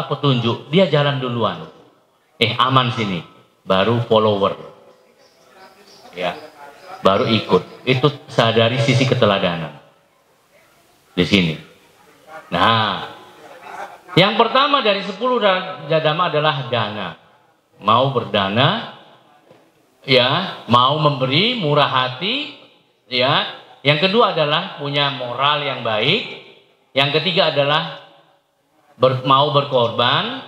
petunjuk. Dia jalan duluan. Aman sini. Baru follower. Ya. Baru ikut. Itu sadari sisi keteladanan di sini. Nah, yang pertama dari 10 dhamma adalah dana. Mau berdana, ya, mau memberi, murah hati, ya. Yang kedua adalah punya moral yang baik. Yang ketiga adalah mau berkorban.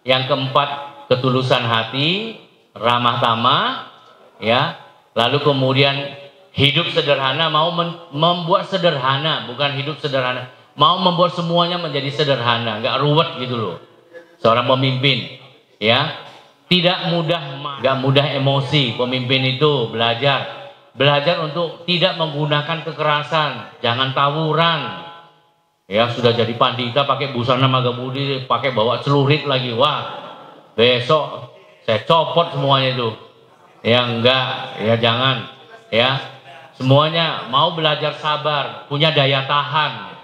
Yang keempat, ketulusan hati, ramah tamah, ya. Lalu kemudian hidup sederhana, mau membuat sederhana, bukan hidup sederhana, mau membuat semuanya menjadi sederhana, nggak ruwet gitu loh. Seorang pemimpin, ya, nggak mudah emosi. Pemimpin itu belajar untuk tidak menggunakan kekerasan, jangan tawuran. Ya, sudah jadi pandita pakai busana magamudi, pakai bawa celurit lagi, wah, besok saya copot semuanya itu. Ya enggak, ya jangan, ya. Semuanya mau belajar sabar, punya daya tahan.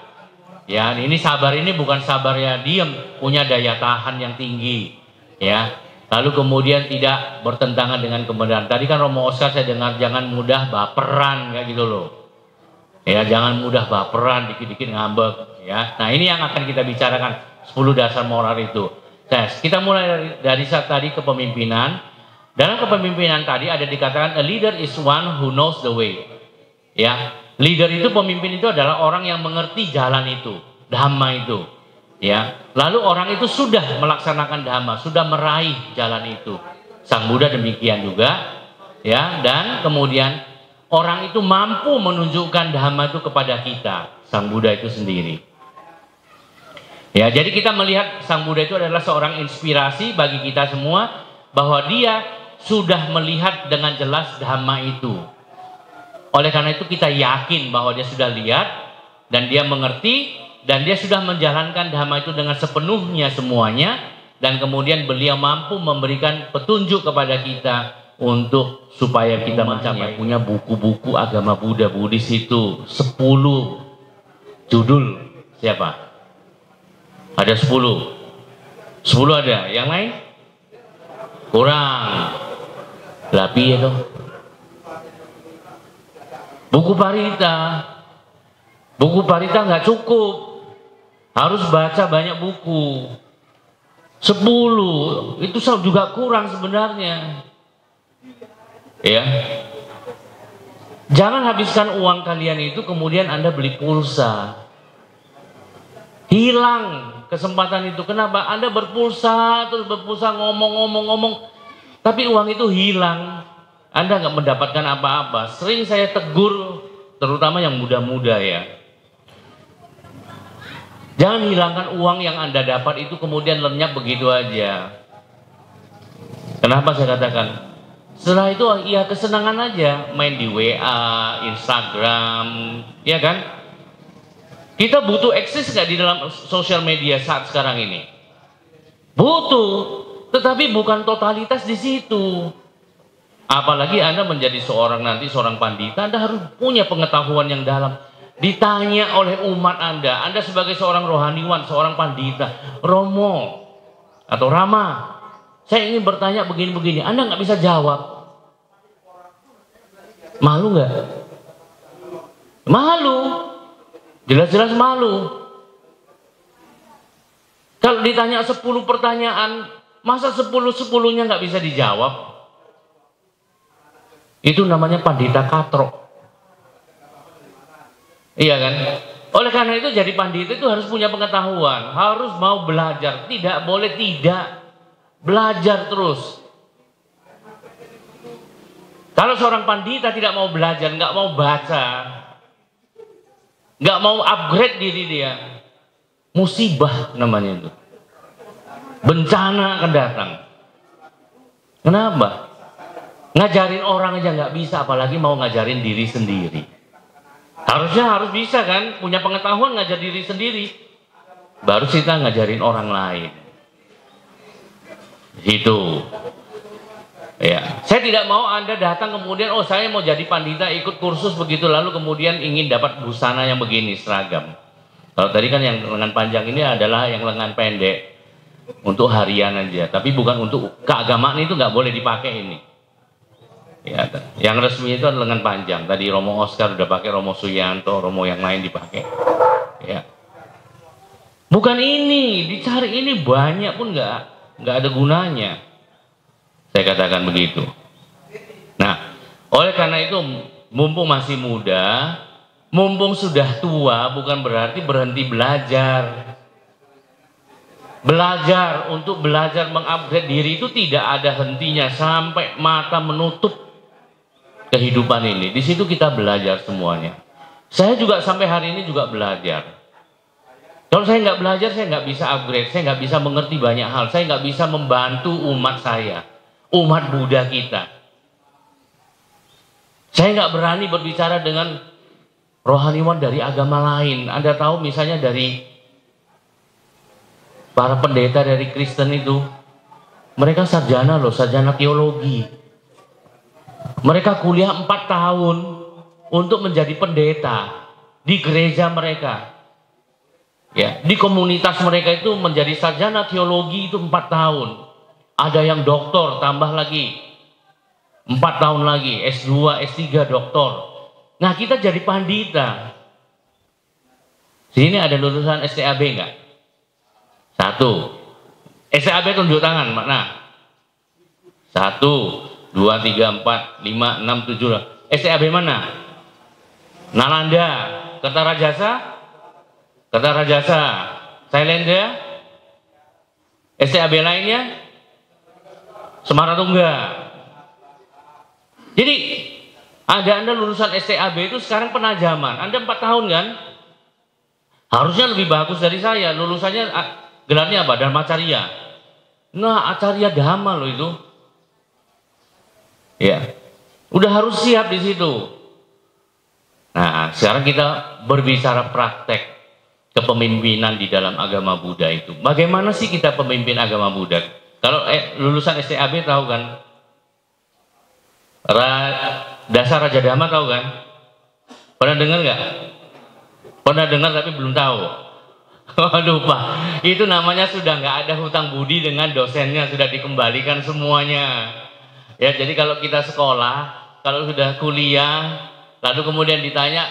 Ya, ini sabar ini bukan sabar ya diem, punya daya tahan yang tinggi, ya. Lalu kemudian tidak bertentangan dengan kebenaran. Tadi kan Romo Oscar saya dengar jangan mudah baperan kayak gitu loh. Ya, jangan mudah baperan, dikit-dikit ngambek, ya. Nah, ini yang akan kita bicarakan 10 dasar moral itu. Kita mulai dari saat tadi kepemimpinan. Dalam kepemimpinan tadi ada dikatakan a leader is one who knows the way. Ya, leader itu, pemimpin itu adalah orang yang mengerti jalan itu, dhamma itu. Ya, lalu orang itu sudah melaksanakan dhamma, sudah meraih jalan itu. Sang Buddha demikian juga, ya. Dan kemudian orang itu mampu menunjukkan dhamma itu kepada kita, Sang Buddha itu sendiri. Ya, jadi kita melihat Sang Buddha itu adalah seorang inspirasi bagi kita semua, bahwa dia sudah melihat dengan jelas dhamma itu. Oleh karena itu kita yakin bahwa dia sudah lihat dan dia mengerti dan dia sudah menjalankan dhamma itu dengan sepenuhnya semuanya, dan kemudian beliau mampu memberikan petunjuk kepada kita untuk supaya kita mencapai. Punya buku-buku agama Buddha Buddhis itu 10 judul. Siapa? Ada 10 ada. Yang lain? Kurang. Lapi itu. Buku Parita nggak cukup. Harus baca banyak buku. 10 itu juga kurang sebenarnya. Ya. Jangan habiskan uang kalian itu kemudian Anda beli pulsa. Hilang kesempatan itu. Kenapa? Anda berpulsa ngomong, tapi uang itu hilang. Anda nggak mendapatkan apa-apa. Sering saya tegur, terutama yang muda-muda ya. Jangan hilangkan uang yang Anda dapat itu kemudian lenyap begitu aja. Kenapa saya katakan? Setelah itu ya kesenangan aja, main di WA, Instagram, ya kan? Kita butuh eksis nggak di dalam sosial media saat sekarang ini? Butuh, tetapi bukan totalitas di situ. Apalagi Anda menjadi seorang pandita, Anda harus punya pengetahuan yang dalam. Ditanya oleh umat Anda sebagai seorang rohaniwan, seorang pandita, Romo atau Rama, saya ingin bertanya begini-begini, Anda nggak bisa jawab. Malu nggak? Malu. Jelas-jelas malu. Kalau ditanya 10 pertanyaan, masa 10-10-nya nggak bisa dijawab? Itu namanya pandita katrok. Iya kan? Oleh karena itu jadi pandita itu harus punya pengetahuan, harus mau belajar, tidak boleh tidak belajar terus. Kalau seorang pandita tidak mau belajar, nggak mau baca, nggak mau upgrade diri dia, musibah namanya itu. Bencana akan datang. Kenapa? Ngajarin orang aja nggak bisa, apalagi mau ngajarin diri sendiri. Harusnya harus bisa kan, punya pengetahuan ngajar diri sendiri. Baru kita ngajarin orang lain. Gitu. Ya, saya tidak mau Anda datang kemudian, oh saya mau jadi pandita ikut kursus begitu, lalu kemudian ingin dapat busana yang begini seragam. Kalau tadi kan yang lengan panjang ini adalah yang lengan pendek untuk harian aja, tapi bukan untuk keagamaan, itu nggak boleh dipakai ini. Ya, yang resmi itu lengan panjang. Tadi Romo Oscar udah pakai, Romo Suyanto, Romo yang lain dipakai. Ya, bukan ini, dicari ini banyak pun nggak ada gunanya. Saya katakan begitu. Nah, oleh karena itu, mumpung masih muda, mumpung sudah tua, bukan berarti berhenti belajar. Belajar, untuk belajar mengupgrade diri itu tidak ada hentinya sampai mata menutup kehidupan ini. Di situ kita belajar semuanya. Saya juga sampai hari ini juga belajar. Kalau saya nggak belajar, saya nggak bisa upgrade, saya nggak bisa mengerti banyak hal, saya nggak bisa membantu umat saya, umat Buddha kita. Saya nggak berani berbicara dengan rohaniwan dari agama lain. Anda tahu misalnya dari para pendeta dari Kristen itu, mereka sarjana loh, sarjana teologi. Mereka kuliah 4 tahun untuk menjadi pendeta di gereja mereka. Ya, di komunitas mereka itu menjadi sarjana teologi itu 4 tahun. Ada yang doktor, tambah lagi 4 tahun lagi, S2, S3 doktor. Nah, kita jadi pandita. Sini ada lulusan STAB enggak? 1. STAB tunjuk tangan, mana? 1, 2, 3, 4, 5, 6, 7. STAB mana? Nalanda, Kertarajasa, Kertarajasa, Sailendra, STAB lainnya, Semaratungga. Jadi Anda lulusan STAB itu sekarang penajaman. Anda 4 tahun kan? Harusnya lebih bagus dari saya. Lulusannya gelarnya apa? Dharmacarya. Nah, Acarya Dhamma loh itu. Ya, udah harus siap di situ. Nah, sekarang kita berbicara praktek kepemimpinan di dalam agama Buddha itu. Bagaimana sih kita pemimpin agama Buddha? Kalau lulusan STAB tahu kan? Dasar Raja Dhamma tahu kan? Pernah dengar nggak? Pernah dengar tapi belum tahu. Waduh Pak, itu namanya sudah nggak ada hutang budi dengan dosennya, sudah dikembalikan semuanya. Ya, jadi kalau kita sekolah, kalau sudah kuliah, lalu kemudian ditanya,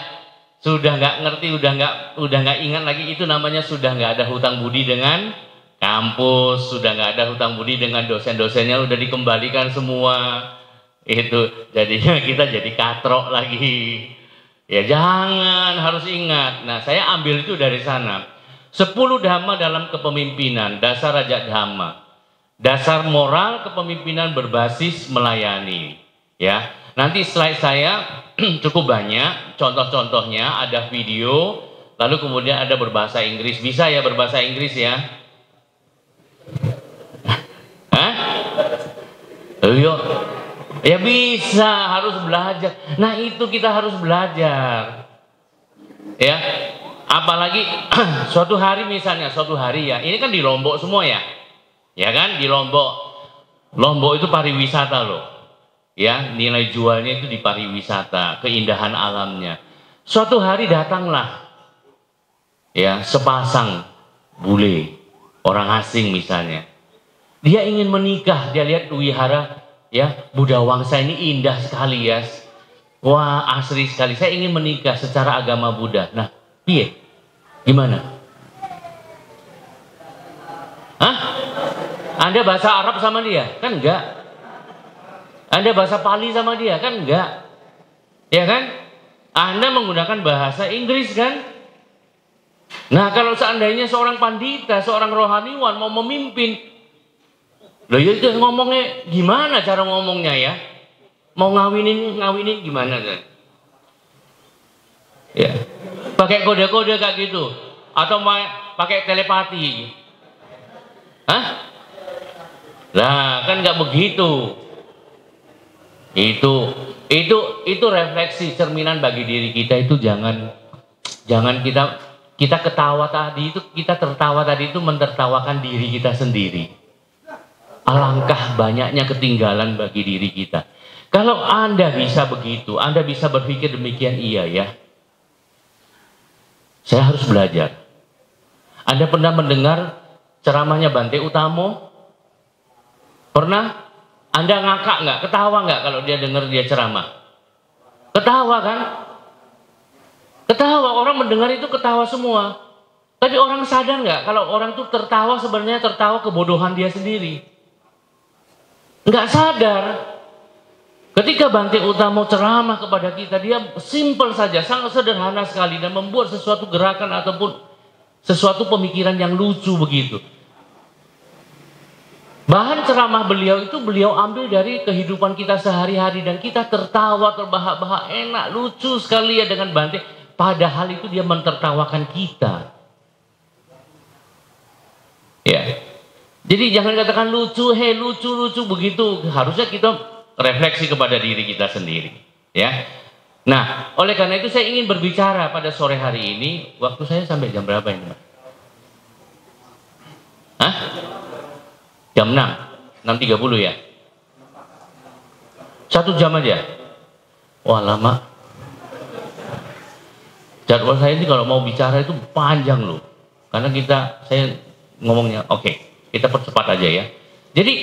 sudah nggak ngerti, udah nggak ingat lagi, itu namanya sudah nggak ada hutang budi dengan kampus, sudah nggak ada hutang budi dengan dosen-dosennya, udah dikembalikan semua. Itu jadinya kita jadi katrok lagi. Ya jangan, harus ingat. Nah, saya ambil itu dari sana. 10 dhamma dalam kepemimpinan, dasar Raja Dhamma. Dasar moral kepemimpinan berbasis melayani. Ya, nanti slide saya cukup banyak, contoh-contohnya ada video, lalu kemudian ada berbahasa Inggris. Bisa ya berbahasa Inggris ya? Hah? Ayo. Ya bisa, harus belajar. Nah itu kita harus belajar. Ya, apalagi suatu hari misalnya, suatu hari ya, ini kan di Lombok semua ya. Ya kan, di Lombok. Lombok itu pariwisata loh. Ya, nilai jualnya itu di pariwisata, keindahan alamnya. Suatu hari datanglah ya sepasang bule, orang asing misalnya. Dia ingin menikah, dia lihat wihara ya, Buddha Wangsa ini indah sekali ya. Wah, asri sekali. Saya ingin menikah secara agama Buddha. Nah, iya. Gimana? Hah? Anda bahasa Arab sama dia? Kan enggak. Anda bahasa Pali sama dia? Kan enggak. Ya kan? Anda menggunakan bahasa Inggris kan? Nah, kalau seandainya seorang pandita, seorang rohaniwan mau memimpin, loh ya itu ngomongnya gimana cara ngomongnya ya? Mau ngawinin gimana kan? Ya. Pakai kode-kode kayak gitu atau pakai telepati. Hah? Lah, kan nggak begitu. Itu refleksi cerminan bagi diri kita. Itu jangan kita ketawa tadi itu, kita tertawa tadi itu mentertawakan diri kita sendiri. Alangkah banyaknya ketinggalan bagi diri kita. Kalau Anda bisa begitu, Anda bisa berpikir demikian, iya ya. Saya harus belajar. Anda pernah mendengar ceramahnya Bante Utomo? Pernah? Anda ngakak nggak? Ketawa nggak kalau dia dengar dia ceramah? Ketawa kan? Ketawa, orang mendengar itu ketawa semua. Tapi orang sadar nggak kalau orang itu tertawa sebenarnya tertawa kebodohan dia sendiri? Nggak sadar. Ketika Bante Utomo ceramah kepada kita, dia simpel saja, sangat sederhana sekali dan membuat sesuatu gerakan ataupun sesuatu pemikiran yang lucu begitu. Bahan ceramah beliau itu beliau ambil dari kehidupan kita sehari-hari dan kita tertawa, terbahak-bahak, enak, lucu sekali ya dengan Bante. Padahal itu dia mentertawakan kita. Ya. Jadi jangan katakan lucu, lucu begitu. Harusnya kita refleksi kepada diri kita sendiri, ya. Nah, oleh karena itu saya ingin berbicara pada sore hari ini. Waktu saya sampai jam berapa ini, Pak? Hah? Jam 6, 6.30 ya? 1 jam aja? Wah, lama. Jadwal saya ini kalau mau bicara itu panjang loh. Karena saya ngomongnya, oke, kita percepat aja ya. Jadi,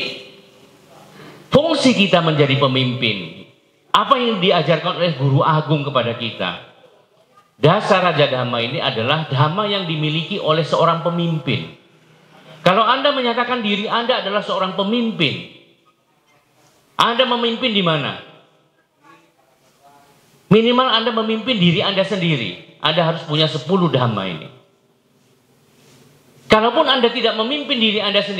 fungsi kita menjadi pemimpin, apa yang diajarkan oleh Guru Agung kepada kita? Dasar Raja Dhamma ini adalah dhamma yang dimiliki oleh seorang pemimpin. Kalau Anda menyatakan diri Anda adalah seorang pemimpin, Anda memimpin di mana? Minimal Anda memimpin diri Anda sendiri. Anda harus punya 10 dhamma ini. Kalaupun Anda tidak memimpin diri Anda sendiri,